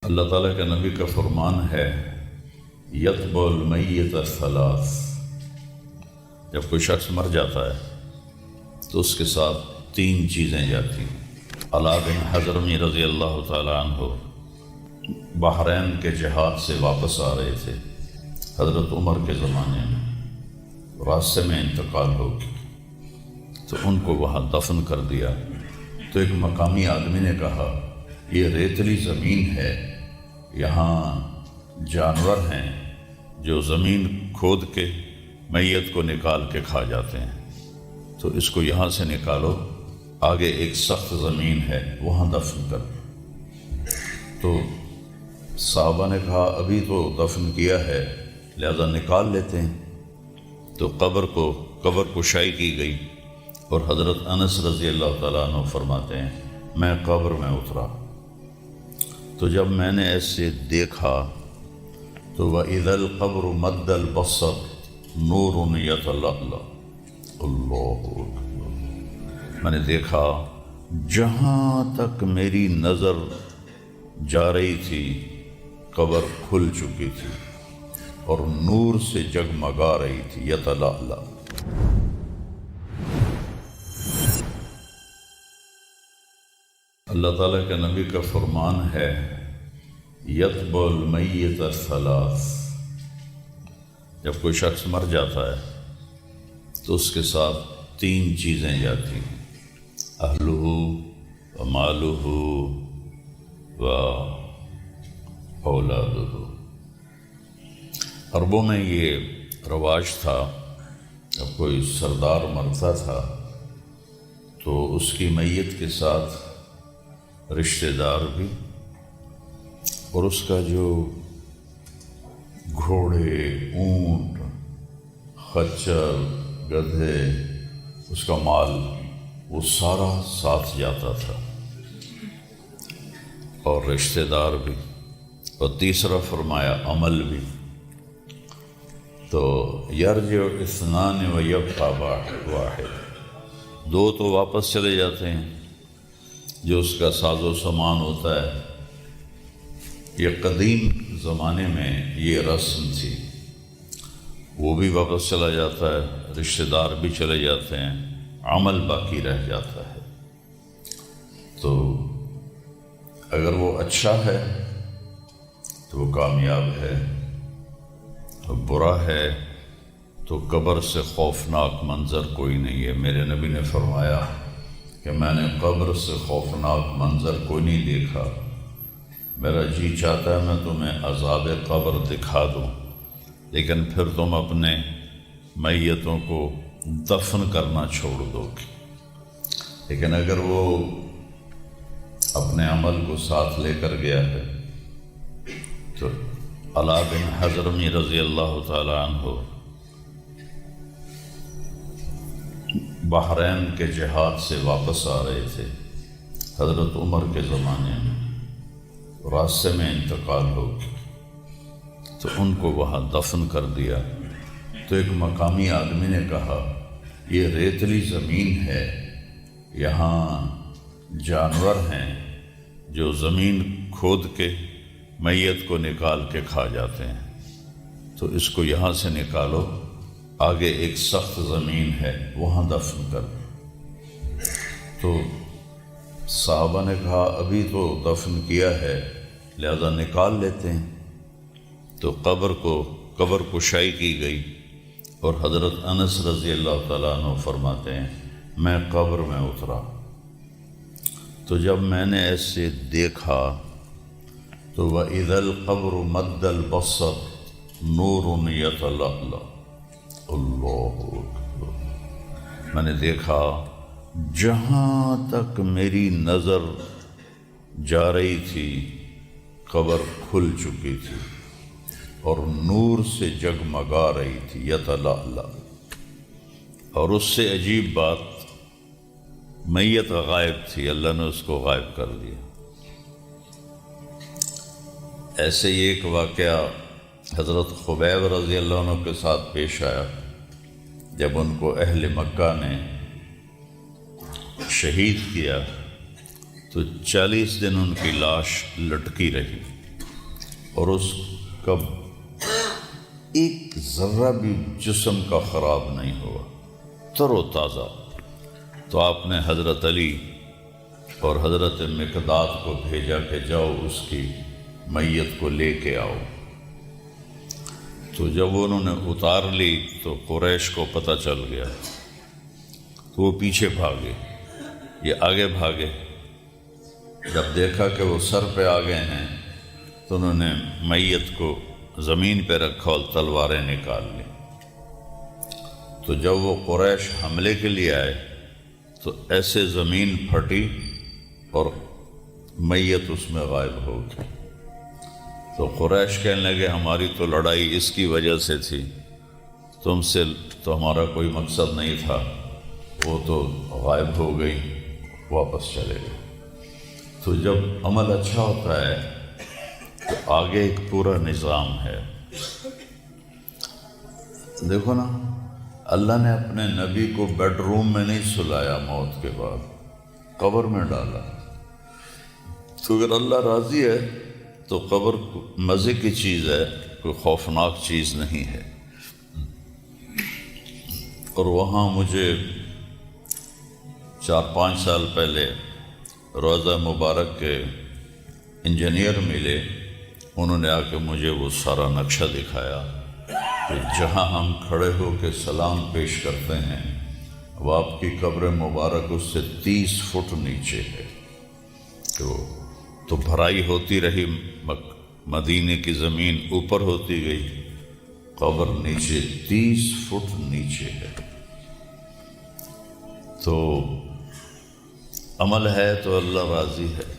اللہ تعالیٰ کے نبی کا فرمان ہے یتبع المیت ثلاث، جب کوئی شخص مر جاتا ہے تو اس کے ساتھ تین چیزیں جاتی ہیں۔ علا بن حضرمی رضی اللہ تعالیٰ عنہ بحرین کے جہاد سے واپس آ رہے تھے حضرت عمر کے زمانے میں، راستے میں انتقال ہو گیا تو ان کو وہاں دفن کر دیا۔ تو ایک مقامی آدمی نے کہا یہ ریتلی زمین ہے، یہاں جانور ہیں جو زمین کھود کے میت کو نکال کے کھا جاتے ہیں، تو اس کو یہاں سے نکالو، آگے ایک سخت زمین ہے وہاں دفن کر۔ تو صحابہ نے کہا ابھی تو دفن کیا ہے لہذا نکال لیتے ہیں۔ تو قبر کشائی کی گئی اور حضرت انس رضی اللہ تعالیٰ عنہ فرماتے ہیں میں قبر میں اترا تو جب میں نے ایسے دیکھا تو وَإِذَا الْقَبْرُ مَدَّ الْبَصَرِ نُورٌ يَتَلَأْلَأُ، اللہ اکبر، میں نے دیکھا جہاں تک میری نظر جا رہی تھی قبر کھل چکی تھی اور نور سے جگمگا رہی تھی، یتلألأ۔ اللہ تعالیٰ کے نبی کا فرمان ہے یتبع المیت ثلاث، جب کوئی شخص مر جاتا ہے تو اس کے ساتھ تین چیزیں جاتی ہیں، اہلہ و مالہ و اولادہ۔ عربوں میں یہ رواج تھا جب کوئی سردار مرتا تھا تو اس کی میت کے ساتھ رشتہ دار بھی اور اس کا جو گھوڑے، اونٹ، خچر، گدھے، اس کا مال وہ سارا ساتھ جاتا تھا اور رشتہ دار بھی، اور تیسرا فرمایا عمل بھی۔ تو یرجع اثنان و یبقى واحد، دو تو واپس چلے جاتے ہیں، جو اس کا ساز و سامان ہوتا ہے۔ یہ قدیم زمانے میں یہ رسم تھی، وہ بھی واپس چلا جاتا ہے، رشتہ دار بھی چلے جاتے ہیں، عمل باقی رہ جاتا ہے۔ تو اگر وہ اچھا ہے تو وہ کامیاب ہے، برا ہے تو قبر سے خوفناک منظر کوئی نہیں ہے۔ میرے نبی نے فرمایا کہ میں نے قبر سے خوفناک منظر کوئی نہیں دیکھا، میرا جی چاہتا ہے میں تمہیں عذاب قبر دکھا دوں لیکن پھر تم اپنے میتوں کو دفن کرنا چھوڑ دو گے۔ لیکن اگر وہ اپنے عمل کو ساتھ لے کر گیا ہے تو علا بن حضرمی رضی اللہ تعالیٰ عنہ بحرین کے جہاد سے واپس آ رہے تھے حضرت عمر کے زمانے میں، راستے میں انتقال ہو گیا تو ان کو وہاں دفن کر دیا۔ تو ایک مقامی آدمی نے کہا یہ ریتلی زمین ہے، یہاں جانور ہیں جو زمین کھود کے میت کو نکال کے کھا جاتے ہیں، تو اس کو یہاں سے نکالو، آگے ایک سخت زمین ہے وہاں دفن کر۔ تو صحابہ نے کہا ابھی تو دفن کیا ہے لہذا نکال لیتے ہیں۔ تو قبر کشائی کی گئی اور حضرت انس رضی اللہ تعالیٰ عنہ فرماتے ہیں میں قبر میں اترا تو جب میں نے ایسے دیکھا تو وَإِذَا الْقَبْرُ مَدَّ الْبَصَرِ نُورٌ يَتَلَأْلَأُ، اللہ اکبر، میں نے دیکھا جہاں تک میری نظر جا رہی تھی قبر کھل چکی تھی اور نور سے جگمگا رہی تھی، یتلألأ۔ اور اس سے عجیب بات، میت غائب تھی، اللہ نے اس کو غائب کر دیا۔ ایسے ہی ایک واقعہ حضرت خبیب رضی اللہ عنہ کے ساتھ پیش آیا جب ان کو اہل مکہ نے شہید کیا تو 40 دن ان کی لاش لٹکی رہی۔ اور اس کا ایک ذرہ بھی جسم کا خراب نہیں ہوا، تر و تازہ۔ تو آپ نے حضرت علی اور حضرت مقداد کو بھیجا کہ جاؤ اس کی میت کو لے کے آؤ۔ تو جب انہوں نے اتار لی تو قریش کو پتہ چل گیا، تو وہ پیچھے بھاگے، یہ آگے بھاگے۔ جب دیکھا کہ وہ سر پہ آ گئے ہیں تو انہوں نے میت کو زمین پہ رکھا اور تلواریں نکال لی۔ تو جب وہ قریش حملے کے لیے آئے تو ایسے زمین پھٹی اور میت اس میں غائب ہو گئی۔ تو قریش کہنے لگے ہماری تو لڑائی اس کی وجہ سے تھی، تم سے تو ہمارا کوئی مقصد نہیں تھا، وہ تو غائب ہو گئی، واپس چلے گئے۔ تو جب عمل اچھا ہوتا ہے تو آگے ایک پورا نظام ہے۔ دیکھو نا، اللہ نے اپنے نبی کو بیڈ روم میں نہیں سلایا، موت کے بعد قبر میں ڈالا۔ تو اگر اللہ راضی ہے تو قبر مزے کی چیز ہے، کوئی خوفناک چیز نہیں ہے۔ اور وہاں مجھے 4-5 سال پہلے روضہ مبارک کے انجینئر ملے، انہوں نے آ کے مجھے وہ سارا نقشہ دکھایا کہ جہاں ہم کھڑے ہو کے سلام پیش کرتے ہیں وہ آپ کی قبر مبارک اس سے 30 فٹ نیچے ہے۔ تو بھرائی ہوتی رہی، مدینے کی زمین اوپر ہوتی گئی، قبر نیچے 30 فٹ نیچے ہے۔ تو عمل ہے تو اللہ راضی ہے۔